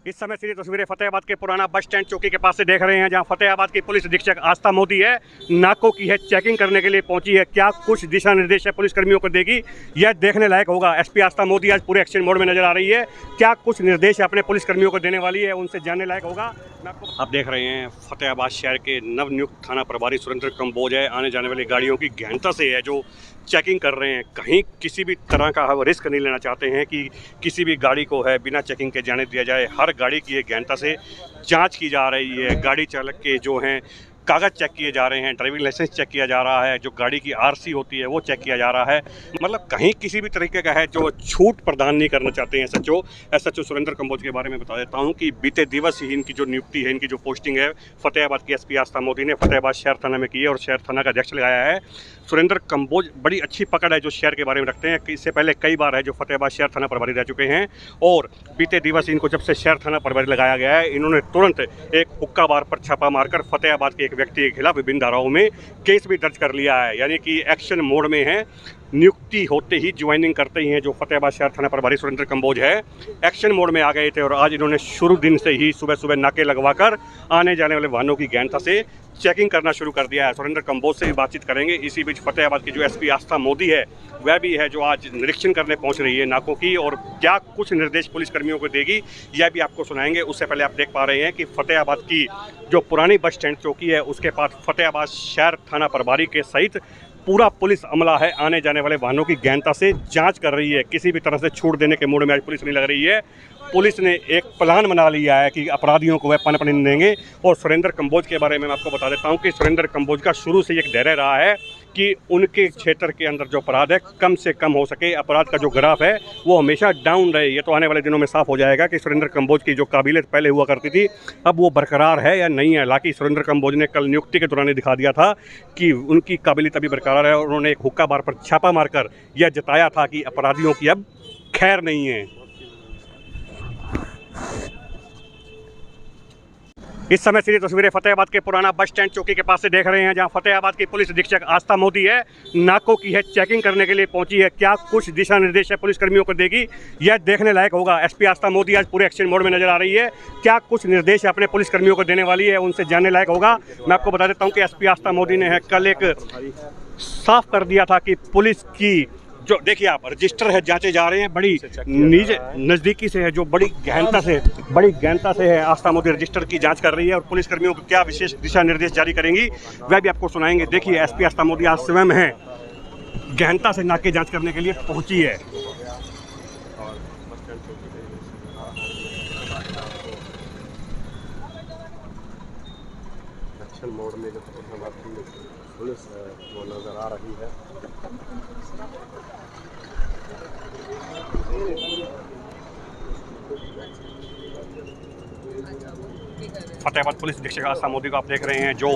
इस समय से ये तस्वीरें फतेहाबाद के पुराना बस स्टैंड चौकी के पास से देख रहे हैं, जहां फतेहाबाद की पुलिस अधीक्षक आस्था मोदी है, नाकों की है चेकिंग करने के लिए पहुंची है। क्या कुछ दिशा निर्देश है पुलिस कर्मियों को देगी, यह देखने लायक होगा। एसपी आस्था मोदी आज पूरे एक्शन मोड में नजर आ रही है। क्या कुछ निर्देश अपने पुलिस कर्मियों को देने वाली है, उनसे जानने लायक होगा। आप देख रहे हैं फतेहाबाद शहर के नवनियुक्त थाना प्रभारी सुरेंद्र कंबोज है, आने जाने वाली गाड़ियों की गहनता से है जो चेकिंग कर रहे हैं। कहीं किसी भी तरह का रिस्क नहीं लेना चाहते हैं कि किसी भी गाड़ी को है बिना चेकिंग के जाने दिया जाए। हर गाड़ी की एक गहनता से जांच की जा रही है। गाड़ी चालक के जो हैं कागज़ चेक किए जा रहे हैं, ड्राइविंग लाइसेंस चेक किया जा रहा है, जो गाड़ी की आरसी होती है वो चेक किया जा रहा है। मतलब कहीं किसी भी तरीके का है जो छूट प्रदान नहीं करना चाहते हैं एसएचओ सुरेंद्र कंबोज के बारे में बता देता हूं कि बीते दिवस ही इनकी जो नियुक्ति है, इनकी जो पोस्टिंग है फतेहाबाद की एसपी आस्था मोदी ने फतेहाबाद शहर थाना में की है और शहर थाना का अध्यक्ष लगाया है। सुरेंद्र कंबोज बड़ी अच्छी पकड़ है जो शहर के बारे में रखते हैं। इससे पहले कई बार है जो फतेहाबाद शहर थाना प्रभारी रह चुके हैं और बीते दिवस इनको जब से शहर थाना प्रभारी लगाया गया है, इन्होंने तुरंत एक हुक्का बार पर छापा मारकर फतेहाबाद के एक व्यक्ति के खिलाफ विभिन्न धाराओं में केस भी दर्ज कर लिया है। यानी कि एक्शन मोड में है। नियुक्ति होते ही ज्वाइनिंग करते ही हैं जो फतेहाबाद शहर थाना प्रभारी सुरेंद्र कंबोज है, एक्शन मोड में आ गए थे और आज इन्होंने शुरू दिन से ही सुबह सुबह नाके लगवाकर आने जाने वाले वाहनों की गहनता से चेकिंग करना शुरू कर दिया है। सुरेंद्र कंबोज से भी बातचीत करेंगे। इसी बीच फतेहाबाद की जो एसपी आस्था मोदी है वह भी है जो आज निरीक्षण करने पहुंच रही है नाकों की, और क्या कुछ निर्देश पुलिस कर्मियों को देगी यह भी आपको सुनाएंगे। उससे पहले आप देख पा रहे हैं कि फतेहाबाद की जो पुरानी बस स्टैंड चौकी है उसके पास फतेहाबाद शहर थाना प्रभारी के सहित पूरा पुलिस अमला है, आने जाने वाले वाहनों की गहनता से जांच कर रही है। किसी भी तरह से छूट देने के मूड में आज पुलिस नहीं लग रही है। पुलिस ने एक प्लान बना लिया है कि अपराधियों को वह पनप नहीं देंगे। और सुरेंद्र कंबोज के बारे में मैं आपको बता देता हूं कि सुरेंद्र कंबोज का शुरू से एक धैर्य रहा है कि उनके क्षेत्र के अंदर जो अपराध है कम से कम हो सके, अपराध का जो ग्राफ है वो हमेशा डाउन रहे। ये तो आने वाले दिनों में साफ हो जाएगा कि सुरेंद्र कंबोज की जो काबिलियत पहले हुआ करती थी अब वो बरकरार है या नहीं है। हालांकि सुरेंद्र कंबोज ने कल नियुक्ति के दौरान दिखा दिया था कि उनकी काबिलियत अभी बरकरार है और उन्होंने एक हुक्का बार पर छापा मारकर यह जताया था कि अपराधियों की अब खैर नहीं है। इस समय से ये तस्वीरें फतेहाबाद के पुराना बस स्टैंड चौकी के पास से देख रहे हैं, जहां फतेहाबाद की पुलिस अधीक्षक आस्था मोदी है, नाकों की है चेकिंग करने के लिए पहुंची है। क्या कुछ दिशा निर्देश है पुलिस कर्मियों को देगी, यह देखने लायक होगा। एसपी आस्था मोदी आज पूरे एक्शन मोड में नजर आ रही है। क्या कुछ निर्देश अपने पुलिस कर्मियों को देने वाली है, उनसे जानने लायक होगा। मैं आपको बता देता हूँ कि एसपी आस्था मोदी ने कल एक साफ कर दिया था कि पुलिस की जो देखिए आप रजिस्टर है जांचे जा रहे हैं, बड़ी नीचे नज़दीकी से है, जो बड़ी गहनता से है आस्था मोदी रजिस्टर की जांच कर रही है और पुलिस कर्मियों को क्या विशेष दिशा निर्देश जारी करेंगी वह भी आपको सुनाएंगे। देखिए एसपी आस्था मोदी आज स्वयं है गहनता से नाके जांच करने के लिए पहुंची है। एक्शन मोड में जो फतेहाबाद की पुलिस है वो नज़र आ रही है। फतेहाबाद पुलिस अधीक्षक आस्था मोदी को आप देख रहे हैं जो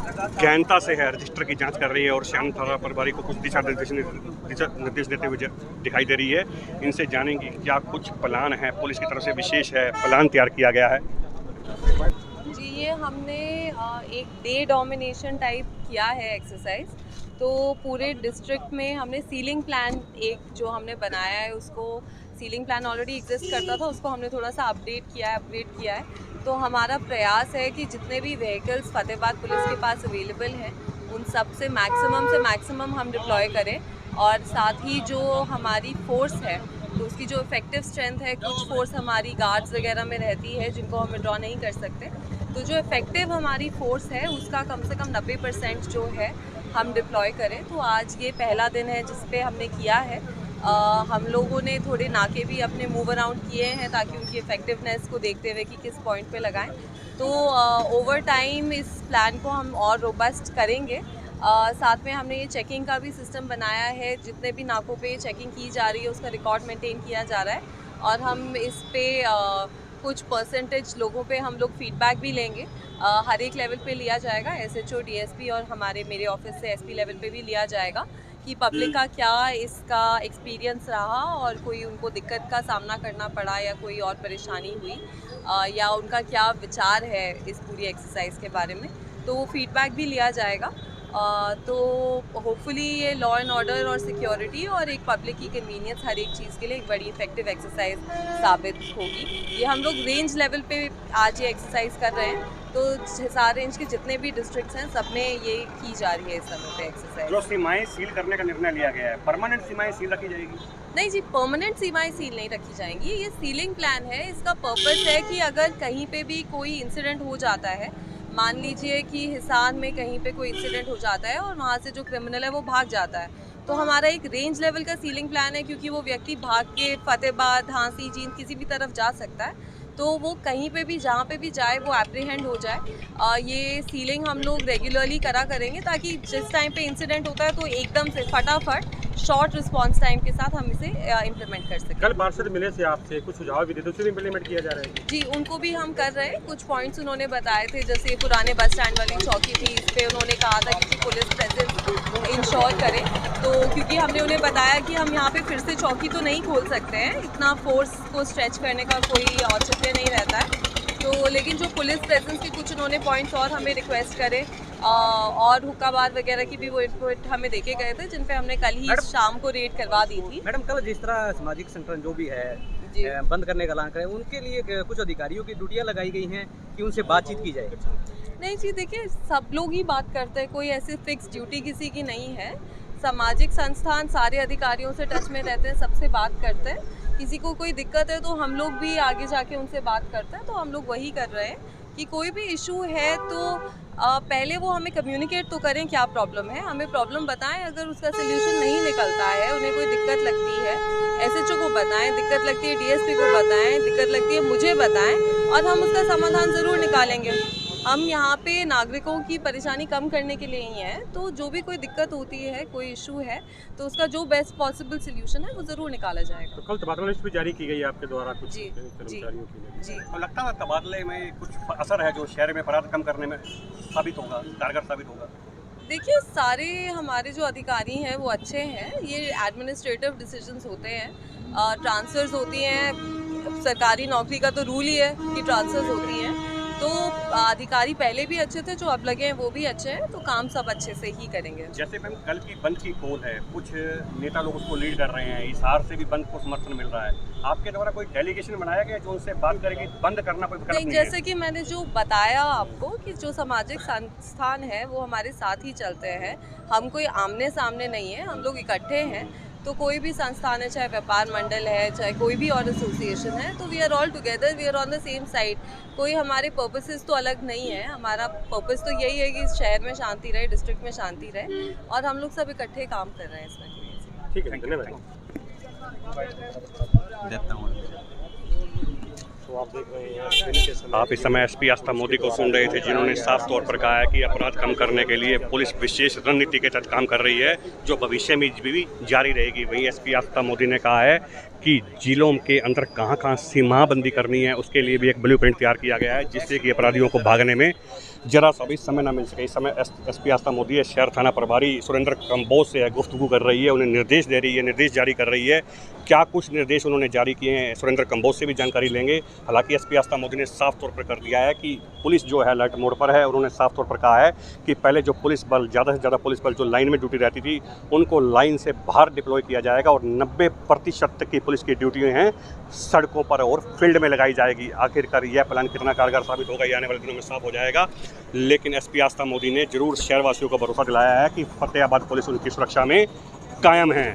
गहनता से है रजिस्टर की जांच कर रही है और शहर थाना प्रभारी को कुछ दिशा निर्देश देते हुए दिखाई दे रही है। इनसे जानेंगे क्या कुछ प्लान है पुलिस की तरफ से, विशेष है प्लान तैयार किया गया है। जी, ये हमने एक डे डोमिनेशन टाइप किया है एक्सरसाइज। तो पूरे डिस्ट्रिक्ट में हमने सीलिंग प्लान एक जो हमने बनाया है, उसको सीलिंग प्लान ऑलरेडी एग्जिस्ट करता था, उसको हमने थोड़ा सा अपडेट किया है, अपग्रेड किया है। तो हमारा प्रयास है कि जितने भी व्हीकल्स फतेहाबाद पुलिस के पास अवेलेबल हैं उन सब से मैक्सिमम हम डिप्लॉय करें। और साथ ही जो हमारी फोर्स है तो उसकी जो इफेक्टिव स्ट्रेंथ है, कुछ फोर्स हमारी गार्ड्स वगैरह में रहती है जिनको हम विड्रॉ नहीं कर सकते, तो जो इफेक्टिव हमारी फोर्स है उसका कम से कम 90% जो है हम डिप्लॉय करें। तो आज ये पहला दिन है जिस पे हमने किया है। हम लोगों ने थोड़े नाके भी अपने मूव अराउंड किए हैं ताकि उनकी इफेक्टिवनेस को देखते हुए कि किस पॉइंट पे लगाएं। तो ओवर टाइम इस प्लान को हम और रोबस्ट करेंगे। साथ में हमने ये चेकिंग का भी सिस्टम बनाया है, जितने भी नाकों पे चेकिंग की जा रही है उसका रिकॉर्ड मेंटेन किया जा रहा है और हम इस पे कुछ परसेंटेज लोगों पे हम लोग फीडबैक भी लेंगे। हर एक लेवल पे लिया जाएगा, एसएचओ, डीएसपी और मेरे ऑफिस से एसपी लेवल पे भी लिया जाएगा कि पब्लिक का क्या इसका एक्सपीरियंस रहा और कोई उनको दिक्कत का सामना करना पड़ा या कोई और परेशानी हुई या उनका क्या विचार है इस पूरी एक्सरसाइज के बारे में, तो वो फीडबैक भी लिया जाएगा। तो होपफुली ये लॉ एंड ऑर्डर और सिक्योरिटी और एक पब्लिक की कन्वीनियंस हर एक चीज़ के लिए एक बड़ी इफेक्टिव एक्सरसाइज साबित होगी। ये हम लोग रेंज लेवल पे आज ये एक्सरसाइज कर रहे हैं, तो हिसार रेंज के जितने भी डिस्ट्रिक्ट्स हैं सब में ये की जा रही है इस समय पे एक्सरसाइज। जो सीमाएं सील करने का निर्णय लिया गया है, परमानेंट सीमाएं सील रखी जाएगी? नहीं जी, परमानेंट सीमाएं सील नहीं रखी जाएंगी। ये सीलिंग प्लान है। इसका पर्पस है कि अगर कहीं पे भी कोई इंसिडेंट हो जाता है, मान लीजिए कि हिसार में कहीं पे कोई इंसिडेंट हो जाता है और वहाँ से जो क्रिमिनल है वो भाग जाता है, तो हमारा एक रेंज लेवल का सीलिंग प्लान है, क्योंकि वो व्यक्ति भाग के फतेहाबाद, झांसी, जींद किसी भी तरफ जा सकता है, तो वो कहीं पे भी जहाँ पे भी जाए वो एप्रीहेंड हो जाए। ये सीलिंग हम लोग रेगुलरली करेंगे ताकि जिस टाइम पे इंसिडेंट होता है तो एकदम से फटाफट शॉर्ट रिस्पांस टाइम के साथ हम इसे इम्प्लीमेंट कर सकें। कल पार्षद मिले से आपसे कुछ सुझाव भी देते, उसे भी इम्प्लीमेंट किया जा रहा है? जी, उनको भी हम कर रहे हैं। कुछ पॉइंट्स उन्होंने बताए थे, जैसे पुराने बस स्टैंड वाली चौकी थी, इस पर उन्होंने कहा था कि पुलिस प्रेजेंस इंश्योर करें, तो क्योंकि हमने उन्हें बताया कि हम यहाँ पे फिर से चौकी तो नहीं खोल सकते हैं, इतना फोर्स को स्ट्रेच करने का कोई औचित्य नहीं रहता है, तो लेकिन जो पुलिस प्रेजेंस के कुछ उन्होंने पॉइंट्स और हमें रिक्वेस्ट करे और हुक्काबार वगैरह की भी वो इनपुट हमें देके गए थे, जिन पे हमने कल ही शाम को रेड करवा दी थी। मैडम, कल जिस तरह सामाजिक संगठन जो भी है बंद करने का ऐलान करें, उनके लिए कुछ अधिकारियों की ड्यूटियां लगाई गई हैं कि उनसे बातचीत की जाए? नहीं जी, देखिए सब लोग ही बात करते हैं, कोई ऐसी फिक्स ड्यूटी किसी की नहीं है। सामाजिक संस्थान सारे अधिकारियों से टच में रहते हैं, सबसे बात करते हैं। किसी को कोई दिक्कत है तो हम लोग भी आगे जाके उनसे बात करते हैं, तो हम लोग वही कर रहे हैं कि कोई भी इशू है तो पहले वो हमें कम्युनिकेट तो करें क्या प्रॉब्लम है, हमें प्रॉब्लम बताएं। अगर उसका सोल्यूशन नहीं निकलता है, उन्हें कोई दिक्कत लगती है, एसएचओ को बताएं, दिक्कत लगती है डीएसपी को बताएं, दिक्कत लगती है मुझे बताएं, और हम उसका समाधान ज़रूर निकालेंगे। हम यहाँ पे नागरिकों की परेशानी कम करने के लिए ही हैं, तो जो भी कोई दिक्कत होती है, कोई इशू है, तो उसका जो बेस्ट पॉसिबल सोल्यूशन है वो ज़रूर निकाला जाएगा। तो कल तबादला लिस्ट भी जारी की गई है आपके द्वारा कुछ जी, कर्मचारियों की लिए? जी। तो लगता है तबादले में कुछ असर है जो शहर में अपराध कम करने में साबित होगा, कारगर साबित होगा? देखिए, सारे हमारे जो अधिकारी हैं वो अच्छे हैं। ये एडमिनिस्ट्रेटिव डिसीजंस होते हैं, ट्रांसफर्स होती हैं, सरकारी नौकरी का तो रूल ही है कि ट्रांसफर्स होती हैं, तो अधिकारी पहले भी अच्छे थे, जो अब लगे हैं वो भी अच्छे हैं, तो काम सब अच्छे से ही करेंगे। जैसे मैम कल की बंद की कॉल है, कुछ नेता लोग उसको लीड कर रहे हैं, हिसार से भी बंद को समर्थन मिल रहा है, आपके द्वारा कोई डेलीगेशन बनाया गया जो उनसे बात करेगी बंद करना कोई विकल्प नहीं है? जैसे कि मैंने जो बताया आपको कि जो सामाजिक संस्थान है वो हमारे साथ ही चलते हैं, हम कोई आमने सामने नहीं है, हम लोग इकट्ठे हैं, तो कोई भी संस्थान है, चाहे व्यापार मंडल है, चाहे कोई भी और एसोसिएशन है, तो we are all together, we are on the same side. कोई हमारे पर्पसेस तो अलग नहीं है, हमारा पर्पस तो यही है कि शहर में शांति रहे, डिस्ट्रिक्ट में शांति रहे, और हम लोग सब इकट्ठे काम कर रहे हैं इसमें। ठीक है, धन्यवाद। तो आप देख रहे हैं आप इस समय एसपी आस्था मोदी को सुन रहे थे, जिन्होंने साफ तौर पर कहा है कि अपराध कम करने के लिए पुलिस विशेष रणनीति के तहत काम कर रही है, जो भविष्य में भी जारी रहेगी। वहीं एसपी आस्था मोदी ने कहा है कि जिलों के अंदर कहां कहां सीमाबंदी करनी है, उसके लिए भी एक ब्लूप्रिंट तैयार किया गया है, जिससे कि अपराधियों को भागने में जरा सा भी समय ना मिल सके। इस समय एसपी आस्था मोदी शहर थाना प्रभारी सुरेंद्र कंबोज से गुफ्तगू कर रही है, उन्हें निर्देश दे रही है, निर्देश जारी कर रही है। क्या कुछ निर्देश उन्होंने जारी किए हैं, सुरेंद्र कंबोज से भी जानकारी लेंगे। हालांकि एसपी आस्था मोदी ने साफ तौर पर कर दिया है कि पुलिस जो है अलर्ट मोड पर है। उन्होंने साफ तौर पर कहा है कि पहले जो पुलिस बल, ज़्यादा से ज़्यादा पुलिस बल जो लाइन में ड्यूटी रहती थी, उनको लाइन से बाहर डिप्लॉय किया जाएगा, और 90% की पुलिस की ड्यूटी हैं सड़कों पर और फील्ड में लगाई जाएगी। आखिरकार यह प्लान कितना कारगर साबित होगा, ये आने वाले दिनों में साफ हो जाएगा। लेकिन एसपी आस्था मोदी ने जरूर शहरवासियों को भरोसा दिलाया है कि फतेहाबाद पुलिस उनकी सुरक्षा में कायम है।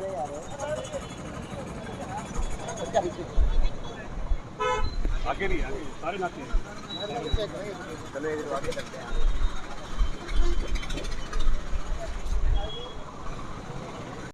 आगे भी सारे नाते हैं।